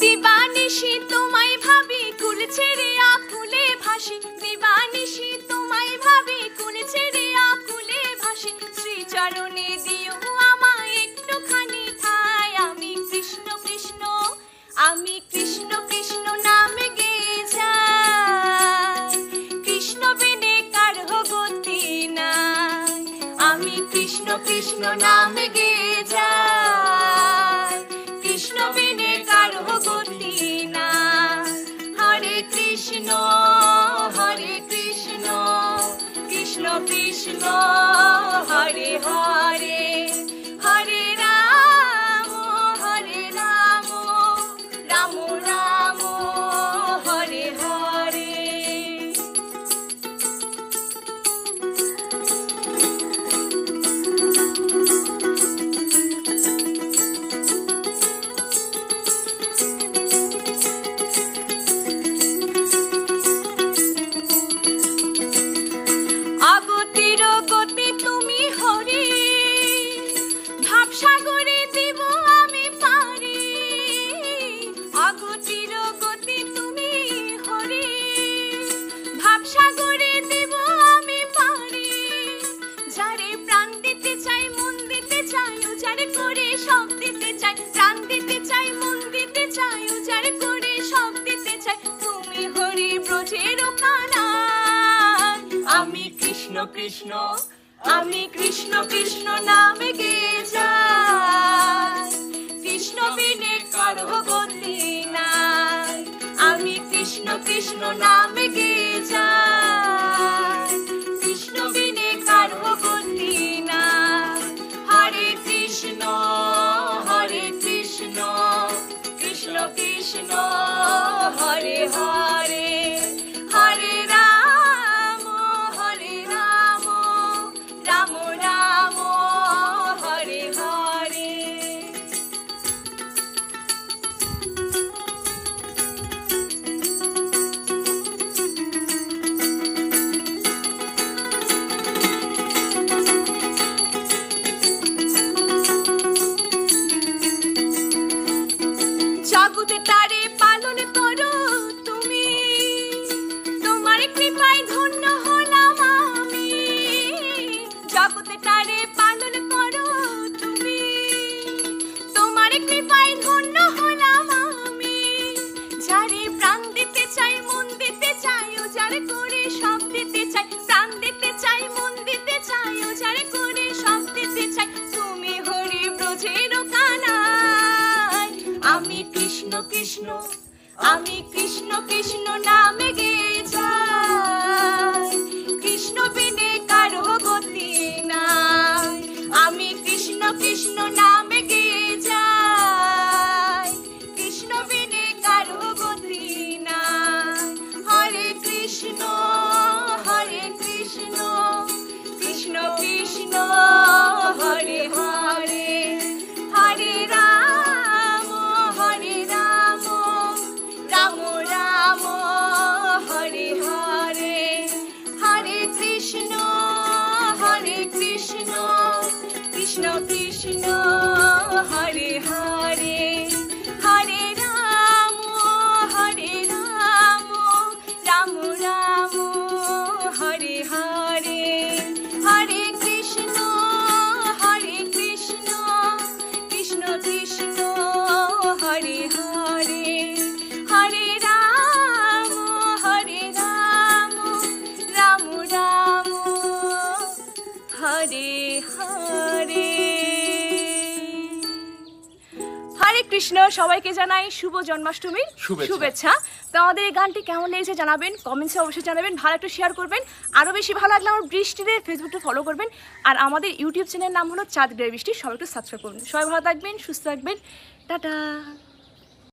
দিবানিশি তোমায় ভাবি কুল ছেড়ে আকুলে ভাসি, দিবানিশি তোমায় ভাবি কুল ছেড়ে আকুলে ভাসি। শ্রীচরণে দিও আমায় একটুখানি ঠাই, আমি কৃষ্ণ কৃষ্ণ, আমি কৃষ্ণ কৃষ্ণ নামে গেয়ে যাই, কৃষ্ণ বিনে কারো গতি নাই। আমি কৃষ্ণ কৃষ্ণ নামে গেয়ে যাই, কৃষ্ণ বিনে কারো গতি নাই। হরে কৃষ্ণ হরে কৃষ্ণ, কৃষ্ণ কৃষ্ণ হরে হরে, হরে রাম রাম রাম হরে হরে। আগতির গতি তুমি হরি, ভাবসাগরে দিব আমি পারি। আগতির গতি তুমি হরি, ভাবসাগরে দিব আমি পারি। যারে প্রাণ দিতে চাই মন দিতে চাই, যারে করে সব দিতে চাই। প্রাণ দিতে চাই মন দিতে চাই, যারে করে সব দিতে চাই। তুমি হরি ব্রজের কানাই, আমি কৃষ্ণ কৃষ্ণ, আমি কৃষ্ণ কৃষ্ণ নামে গেয়ে যাই, কৃষ্ণ বিনে কারো গতি নাই। আমি কৃষ্ণ কৃষ্ণ নামে গেয়ে যাই, কৃষ্ণ বিনে কারো গতি নাই। হরে কৃষ্ণ হরে কৃষ্ণ, কৃষ্ণ কৃষ্ণ হরে হরে, হরে রাম রাম রাম হরে হরে। জগতে তারে পালন করো তুমি, তোমার কৃপায় ধন্য হলাম আমি। জগতে তারে পালন করো তুমি, তোমার কৃপায় ধন্য হলাম আমি। যারে প্রাণ দিতে চাই মন দিতে চাই, ও যারে করে সব দিতে চাই। প্রাণ দিতে চাই মন দিতে চাই, ও যারে করে সব দিতে চাই। তুমি হরি ব্রজের কানাই, আমি কৃষ্ণ কৃষ্ণ, আমি কৃষ্ণ কৃষ্ণ নামে গেয়ে যাই, কৃষ্ণ বিনে কারো গতি নাই। আমি কৃষ্ণ কৃষ্ণ নামে গেয়ে যাই, কৃষ্ণ বিনে কারো গতি নাই। হরে কৃষ্ণ হরে কৃষ্ণ, কৃষ্ণ কৃষ্ণ হরে হরে, হরে রাম রাম রাম হরে হরে। হরে কৃষ্ণ কৃষ্ণ কৃষ্ণ হরে হরে, হরে রাম রাম রাম হরে হরে। হরে কৃষ্ণ কৃষ্ণ কৃষ্ণ হরে হরে, হরে রাম রাম রাম হরে হরে। হরে কৃষ্ণ, সবাইকে জানাই শুভ জন্মাষ্টমীর শুভেচ্ছা। তো আমাদের এই গানটি কেমন লেগেছে জানাবেন, কমেন্টসে অবশ্যই জানাবেন, ভালো একটু শেয়ার করবেন। আরও বেশি ভালো লাগলে আমার বৃষ্টিতে ফেসবুকটা ফলো করবেন। আর আমাদের ইউটিউব চ্যানেলের নাম হলো চাঁদ গ্রে বৃষ্টি, সবাই একটু সাবস্ক্রাইব করবেন। সবাই ভালো থাকবেন, সুস্থ থাকবেন, টাটা।